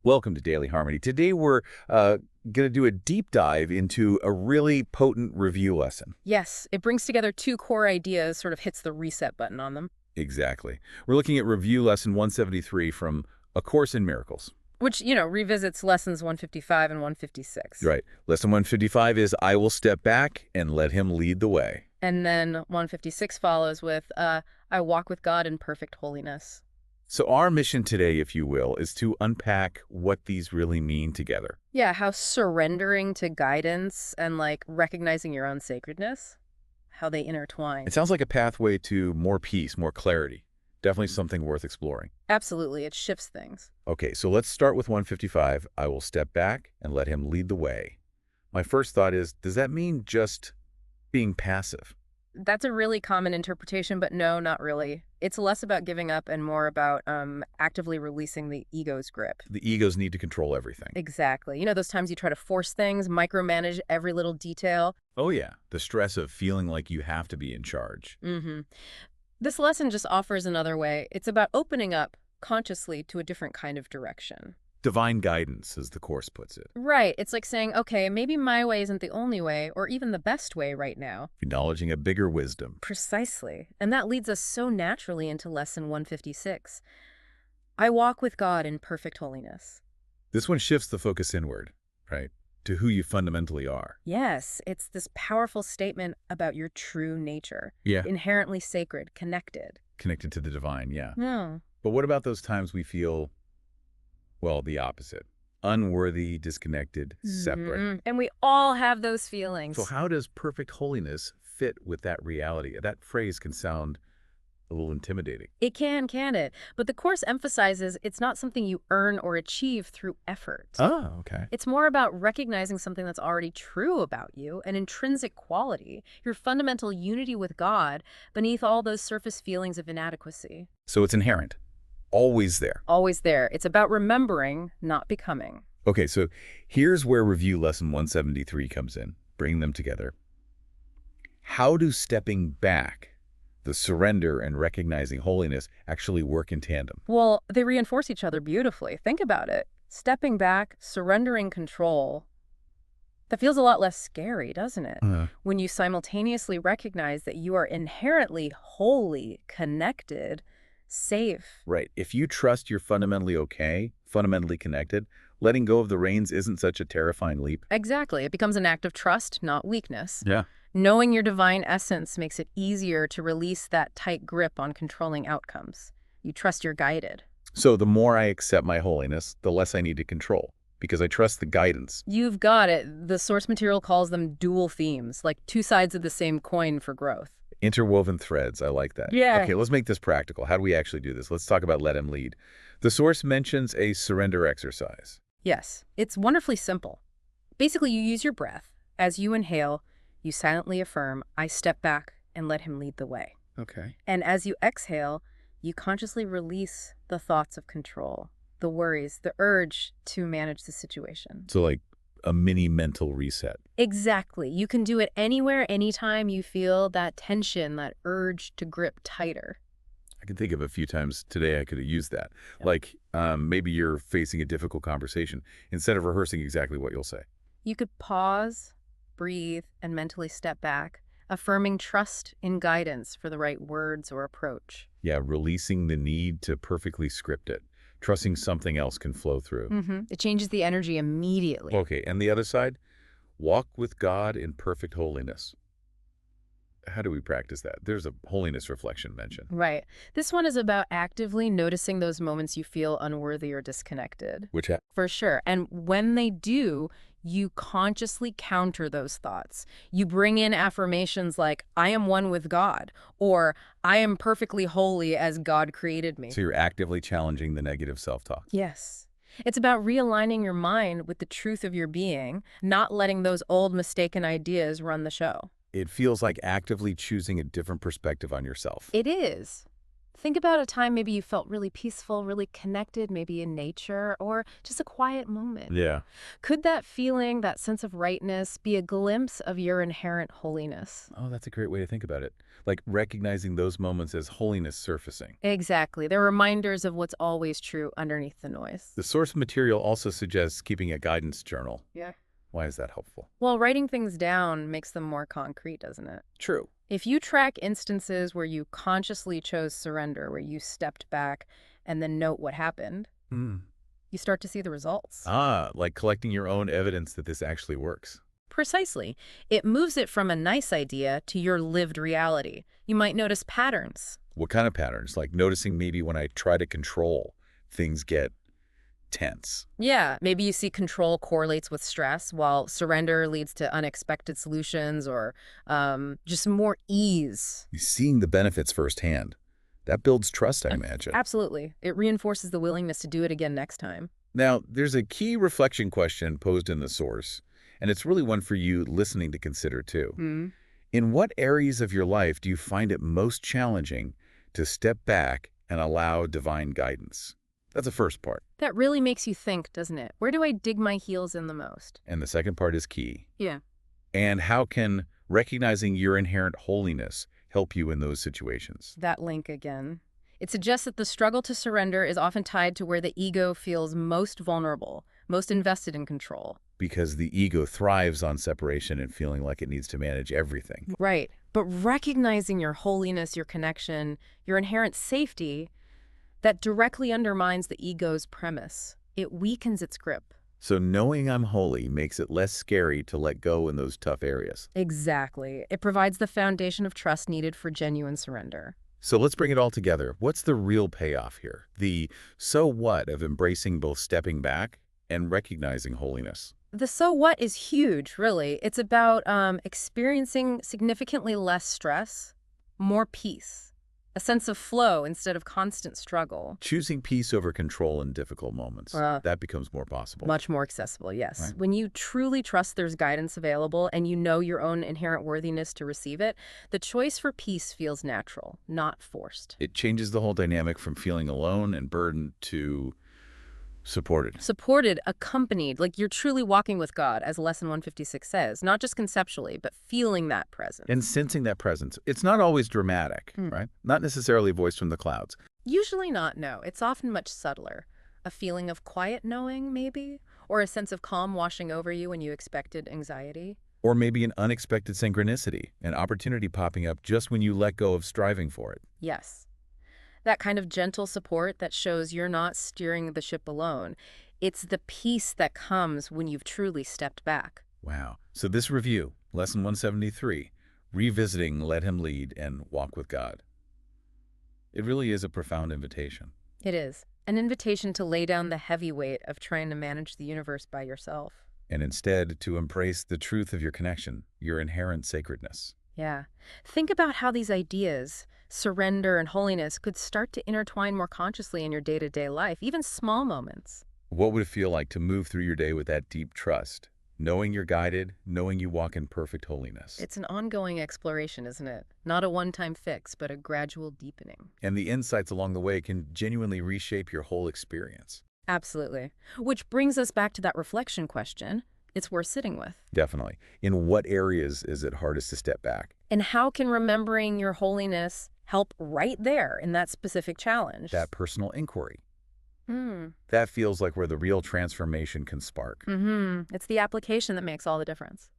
Welcome to Daily Harmony. Today we're going to do a deep dive into a really potent review lesson. Yes, it brings together two core ideas, sort of hits the reset button on them. Exactly. We're looking at review lesson 173 from A Course in Miracles. Which, revisits lessons 155 and 156. Right. Lesson 155 is I will step back and let him lead the way. And then 156 follows with, I walk with God in perfect holiness. So our mission today, if you will, is to unpack what these really mean together. Yeah, how surrendering to guidance and, recognizing your own sacredness, how they intertwine. It sounds like a pathway to more peace, more clarity. Definitely something worth exploring. Absolutely, it shifts things. Okay, so let's start with 155. I will step back and let him lead the way. My first thought is, does that mean just being passive? That's a really common interpretation, but no, not really. It's less about giving up and more about actively releasing the ego's grip. The egos need to control everything. Exactly. You know those times you try to force things, micromanage every little detail? Oh yeah, the stress of feeling like you have to be in charge. Mm-hmm. This lesson just offers another way. It's about opening up consciously to a different kind of direction. Divine guidance, as the Course puts it. Right. It's like saying, okay, maybe my way isn't the only way or even the best way right now. Acknowledging a bigger wisdom. Precisely. And that leads us so naturally into lesson 156. I walk with God in perfect holiness. This one shifts the focus inward, right, to who you fundamentally are. Yes, it's this powerful statement about your true nature. Yeah. Inherently sacred, connected. Connected to the divine, yeah. No. But what about those times we feel, well, the opposite? Unworthy, disconnected, separate. And we all have those feelings. So how does perfect holiness fit with that reality? That phrase can sound a little intimidating. It can it? But the Course emphasizes it's not something you earn or achieve through effort. Oh, okay. It's more about recognizing something that's already true about you, an intrinsic quality, your fundamental unity with God, beneath all those surface feelings of inadequacy. So it's inherent, always there. Always there. It's about remembering, not becoming. Okay, so here's where review lesson 173 comes in, bringing them together. How do stepping back, the surrender and recognizing holiness, actually work in tandem? Well, they reinforce each other beautifully. Think about it. Stepping back, surrendering control. That feels a lot less scary, doesn't it? When you simultaneously recognize that you are inherently wholly connected, safe. Right. If you trust you're fundamentally okay, fundamentally connected, letting go of the reins isn't such a terrifying leap. Exactly. It becomes an act of trust, not weakness. Yeah. Knowing your divine essence makes it easier to release that tight grip on controlling outcomes. You trust you're guided. So the more I accept my holiness, the less I need to control, because I trust the guidance. You've got it. The source material calls them dual themes, like two sides of the same coin for growth. Interwoven threads. I like that. Yeah. Okay, let's make this practical. How do we actually do this? Let's talk about let him lead. The source mentions a surrender exercise. Yes, it's wonderfully simple. Basically, you use your breath. As you inhale, you silently affirm, I step back and let him lead the way. Okay. And as you exhale, you consciously release the thoughts of control, the worries, the urge to manage the situation. So like a mini mental reset. Exactly. You can do it anywhere, anytime you feel that tension, that urge to grip tighter. I can think of a few times today I could have used that. Yep. Like maybe you're facing a difficult conversation. Instead of rehearsing exactly what you'll say. You could pause, breathe, and mentally step back, affirming trust in guidance for the right words or approach. Yeah, releasing the need to perfectly script it. Trusting something else can flow through. It changes the energy immediately. Okay, and the other side? Walk with God in perfect holiness. How do we practice that? There's a holiness reflection mentioned. Right. This one is about actively noticing those moments you feel unworthy or disconnected. Which For sure. And when they do, you consciously counter those thoughts. You bring in affirmations like, I am one with God, or I am perfectly holy as God created me. So you're actively challenging the negative self-talk. Yes. It's about realigning your mind with the truth of your being, not letting those old mistaken ideas run the show. It feels like actively choosing a different perspective on yourself. It is. Think about a time maybe you felt really peaceful, really connected, maybe in nature, or just a quiet moment. Yeah. Could that feeling, that sense of rightness, be a glimpse of your inherent holiness? Oh, that's a great way to think about it. Like recognizing those moments as holiness surfacing. Exactly. They're reminders of what's always true underneath the noise. The source material also suggests keeping a guidance journal. Yeah. Why is that helpful? Well, writing things down makes them more concrete, doesn't it? True. If you track instances where you consciously chose surrender, where you stepped back and then note what happened, Hmm. you start to see the results. Ah, like collecting your own evidence that this actually works. Precisely. It moves it from a nice idea to your lived reality. You might notice patterns. What kind of patterns? Like noticing maybe when I try to control, things get tense. Yeah, maybe you see control correlates with stress, while surrender leads to unexpected solutions or just more ease. Seeing the benefits firsthand. That builds trust, I imagine. Absolutely. It reinforces the willingness to do it again next time. Now, there's a key reflection question posed in the source, and it's really one for you listening to consider too. Hmm. In what areas of your life do you find it most challenging to step back and allow divine guidance? That's the first part. That really makes you think, doesn't it? Where do I dig my heels in the most? And the second part is key. Yeah. And how can recognizing your inherent holiness help you in those situations? That link again. It suggests that the struggle to surrender is often tied to where the ego feels most vulnerable, most invested in control. Because the ego thrives on separation and feeling like it needs to manage everything. Right. But recognizing your holiness, your connection, your inherent safety, that directly undermines the ego's premise. It weakens its grip. So knowing I'm holy makes it less scary to let go in those tough areas. Exactly. It provides the foundation of trust needed for genuine surrender. So let's bring it all together. What's the real payoff here? The so what of embracing both stepping back and recognizing holiness. The so what is huge, really. It's about experiencing significantly less stress, more peace, a sense of flow instead of constant struggle. Choosing peace over control in difficult moments. That becomes more possible. Much more accessible, yes. Right. When you truly trust there's guidance available and you know your own inherent worthiness to receive it, the choice for peace feels natural, not forced. It changes the whole dynamic from feeling alone and burdened to supported. Supported, accompanied, like you're truly walking with God, as Lesson 156 says, not just conceptually, but feeling that presence. And sensing that presence. It's not always dramatic, right? Not necessarily voiced from the clouds. Usually not, no. It's often much subtler. A feeling of quiet knowing, maybe? Or a sense of calm washing over you when you expected anxiety? Or maybe an unexpected synchronicity, an opportunity popping up just when you let go of striving for it. Yes. That kind of gentle support that shows you're not steering the ship alone. It's the peace that comes when you've truly stepped back. Wow. So this review, Lesson 173, revisiting Let Him Lead and Walk with God. It really is a profound invitation. It is. An invitation to lay down the heavy weight of trying to manage the universe by yourself. And instead to embrace the truth of your connection, your inherent sacredness. Yeah. Think about how these ideas, surrender and holiness, could start to intertwine more consciously in your day-to-day life, even small moments. What would it feel like to move through your day with that deep trust, knowing you're guided, knowing you walk in perfect holiness? It's an ongoing exploration, isn't it? Not a one-time fix, but a gradual deepening. And the insights along the way can genuinely reshape your whole experience. Absolutely. Which brings us back to that reflection question. It's worth sitting with. Definitely. In what areas is it hardest to step back? And how can remembering your holiness help right there in that specific challenge? That personal inquiry. That feels like where the real transformation can spark. It's the application that makes all the difference.